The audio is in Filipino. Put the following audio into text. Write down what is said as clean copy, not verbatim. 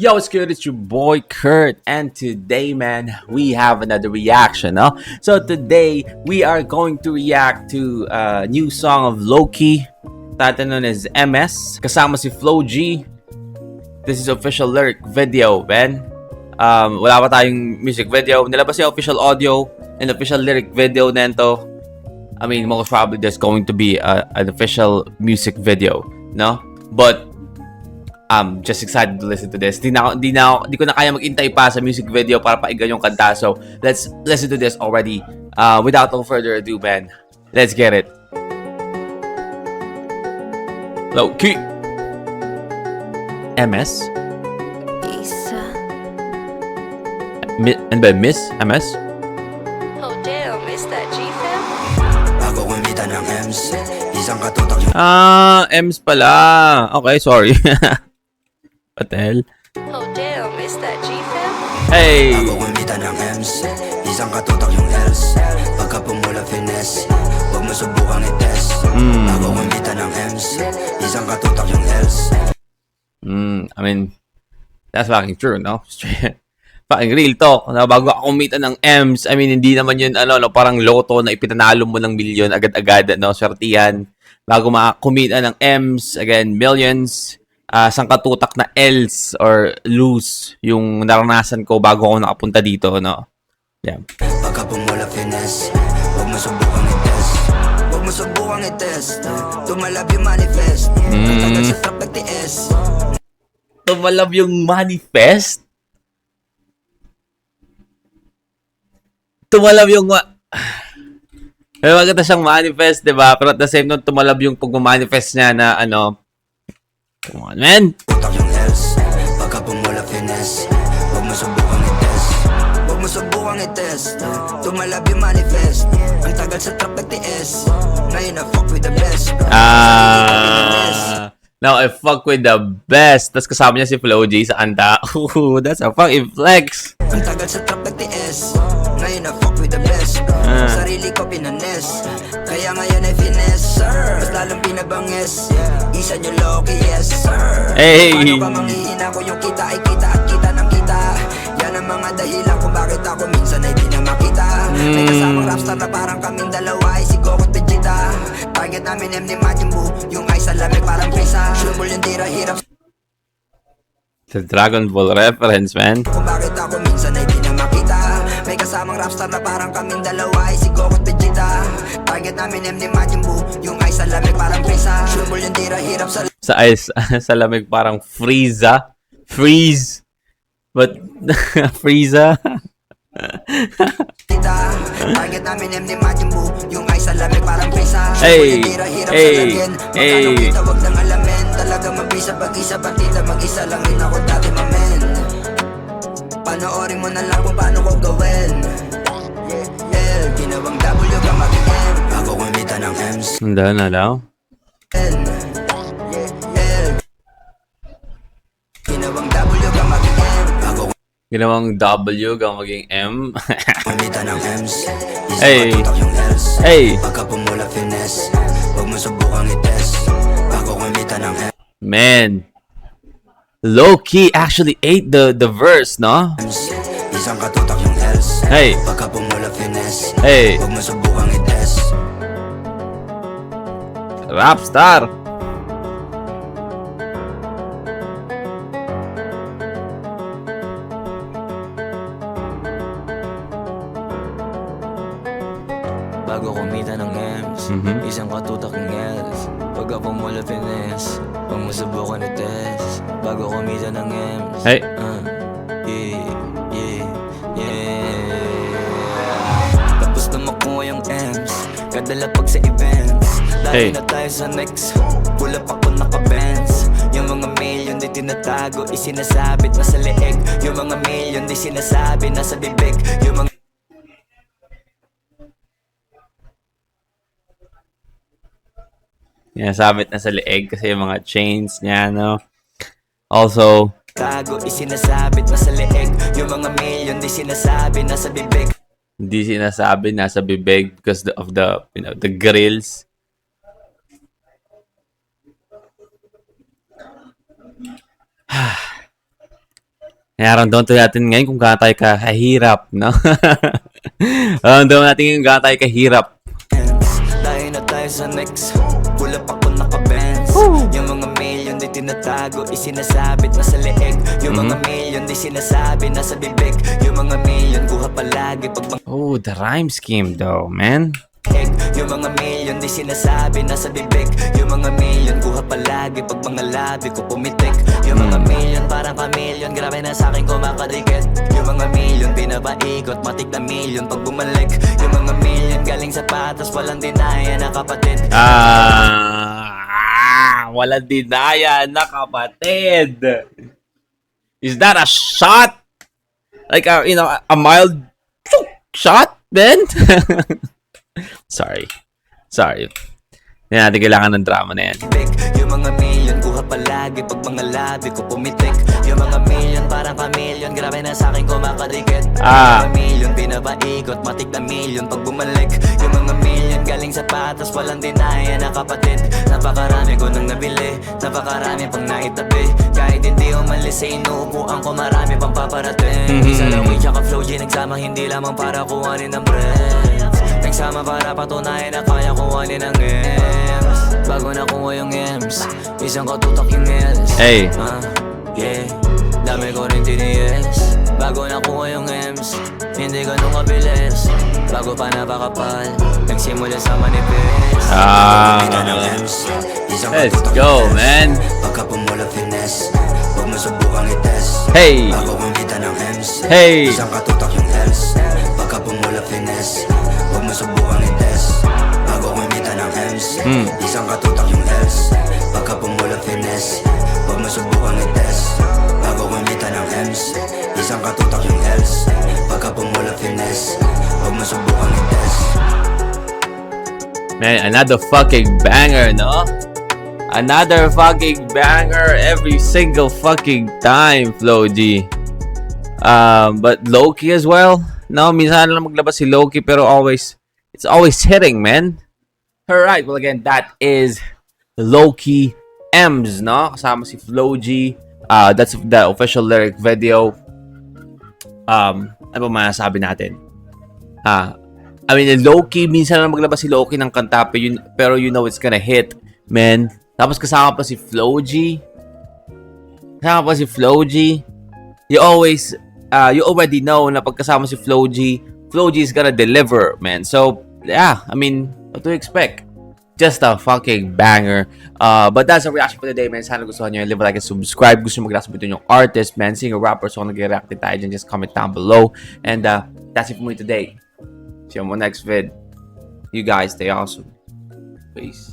Yo, what's good? It's your boy Kurt, and today, man, we have another reaction, no? So today, we are going to react to a new song of Loki, title known as MS, kasama si Flo G. This is official lyric video, man. Wala pa tayong music video. Nilabas yung official audio and official lyric video nito. I mean, most probably there's going to be an official music video, no? But I'm just excited to listen to this. Di ko na kaya mag-intay pa sa music video para paigyan yung kanta. So, let's listen to this already. Without no further ado, man. Let's get it. Low-key. MS? Isa. And by Miss? MS? Oh damn, is that G-Fam? Bago kumita ng M's, isang katutak yung M's pala. Okay, sorry. Patel. Oh damn, is that G-Fam? Hey! Bago kumita ng M's, isang katutak yung L's. Pagka pumula finesse, huwag mo subukang i-test. Bago kumita ng M's, isang katutak yung L's. I mean, that's fucking true, no? Fucking real talk. Na bago ako kumita ng M's, I mean, hindi naman yun, parang loto na ipitanalo mo ng milyon agad-agad, no? Swertihan. Bago makakumita ng M's, again, millions, sangkatutak na L's or lose yung naranasan ko bago ako nakapunta dito, no? Yeah. Pagka pumula finesse, huwag mo subukang i-test. Huwag mo subukang i-test. Tumalab yung manifest. Tagal sa trap nag-TS. Tumalab yung manifest? Tumalab yung may maganda siyang manifest, diba? Pero at the same time, tumalab yung pag-manifest niya na come on, man! Tutak yung L's. Pagka pumula finesse, huwag mo subukang i-test. Huwag mo subukang i-test. Tumalab yung manifest. Ang tagal sa trap nag-TS. Ngayon na fuck with the best. Now I fuck with the best. Tapos kasama niya si Flo G sa kanta. Ooh, that's a fucking flex. Ang tagal sa trap nag-TS. Ngayon na fuck with the best. Sarili ko pinanes. Kaya ngayon ay finesse, sir. Mas lalong pinabangis. Isa nyo loki, yes, sir. Hey! Paano ka manghihina ko yung kita ay kita at kita ng kita. Yan ang mga dahilan kung bakit ako minsan ay di na makita. May kasamang rapstar na parang kaming dalawa ay si Goku at Vegeta. Target namin M ni Majin Buu. Yung ay sa lamig parang prisa. Sumul yung tira hirap. The Dragon Ball reference, man. Kung bakit ako minsan ay di na makita. May kasamang rapstar na parang kaming dalawa ay si Goku at Vegeta. Target namin M ni Majin Buu. Yung ay sa lamig parang prisa. Sumul yung tira hirap sa Sa ice, sa lamig parang Frieza. Freeze. But, Frieza. target namin M ni Majin Buu. Yung ay sa lamig parang prisa. Hey! Hirap sa Hey! lagyan. Hey! Magkano kita wag nang alamin. Talaga mabisa pag-isa partida. Mag-isa lang rin ako dati mamen. Panoorin mo na lang kung paano ko gawin. L, ginawang W ka mag-M. Bago kumita ng M's. Handa na daw. L, ginawang W ka mag-M. Bago Ginawang W gang maging M. kumita ng M's. Hey! Isang yung L's. Hey! Pagka pumula finesse, huwag mo subukang i-test. Bago kumita ng Man. Low-key actually ate the verse, no? M's. Isang katutak yung L's. Hey! Pagka pumula finesse, Hey! huwag mo subukang i-test. Rapstar! Bago kumita ng M's, isang katutak ng L's. Pagka pumula finesse, huwag mo subukan i-test. Bago kumita ng M's, Hey! Tapos na makuha yung M's, kadala pag sa events. Hey. Dahil na tayo sa next, pula pa ko naka-Benz. Yung mga million di tinatago, isinasabit na sa leeg. Yung mga million di sinasabi nasa bibig. Yung mga Sabit na sa leeg kasi yung mga chains niya, no? Also, tago, isinasabit na sa leeg. Yung mga million di sinasabi nasa bibig. hindi sinasabi nasa bibig because of the, the grills. Naramdaman to natin ngayon kung gaano tayo kahirap, no? Naramdaman natin kung gaano tayo kahirap. Layo na tayo sa next. Pulap ako naka-Benz. Yung mga mail yun di tinatago, isinasabit na sa leeg. Yung mga mail yun di sinasabi nasa bibig. Yung mga mail yun kuha palagi pag Oh, the rhyme scheme though, man. yung mga mail yun di sinasabi nasa bibig. Yung mga mail yun kuha palagi pag mga labi ko pumitik. Yung mga mail yun parang kamilyon, grabe na sa'kin kumakadikit. Yung mga mail yun pinabaikot, matik na million pag bumalik. Yung mga mail yun galing sa patas, walang dinaya na kapatid. Walang dinaya na kapatid. Is that a shot? Like a mild shot, Ben? Sorry. Hindi natin kailangan ng drama na yan. Yung mga million kuha palagi pag mga labi ko pumitik. Yung mga million parang kamilyon, grabe na sa'kin kumakadikit. Yung mga million pinabaikot, matik na million pag bumalik. Yung mga million galing sa patas, walang dinaya na kapatid. Napakarami ko nang nabili, napakarami pang naitabi. Kahit hindi umalis sa inuupuan ko, marami pang paparating. Isa lang way tsaka flow G nagsama, hindi lamang para kuhanin ng breath. Nagsama para patunayan na kaya kuhanin ng M's. Bago nakuha yung M's, isang katutak yung L's. Hey. Yeah, dami ko rin tiniis. Bago nakuha yung M's, hindi ganun kabilis. Bago pa napakapal, nagsimula sa manipis. Let's go, man. Pagka pumula finesse, huwag mo subukang i-test. Hey. Bago kumita ng M's, Hey. isang katutak yung L's. Pagka pumula finesse, huwag mo subukang i-test. Bago kumita ng M's, isang katutak yung L's. Pagka pumula finesse, huwag mo subukang i-test. Bago kumita ng M's, isang katutak yung L's. Pagka pumula finesse, huwag mo subukang i-test. Man, another fucking banger, no? Another fucking banger every single fucking time, Flo G. But Loki as well. No, minsan lang maglabas si Loki pero it's always hitting, man. Alright, well again, that is Loki M's, no? Kasama si Flo G. That's the official lyric video. Ano ba masasabi natin? I mean, Loki, minsan lang maglabas si Loki ng kanta pero you know it's gonna hit, man. Tapos kasama pa si Flo G. You already know na pagkasama si Flo G is gonna deliver, man. So, yeah, I mean, what to expect? Just a fucking banger. But that's a reaction for the day, man. Sana gustuhan nyo. Leave a like and subscribe. Gusto nyo mag-react sa yung artist, man. Singer, rapper. So, nag-react tayo dyan. Just comment down below. And that's it for me today. See you on my next vid. You guys stay awesome. Peace.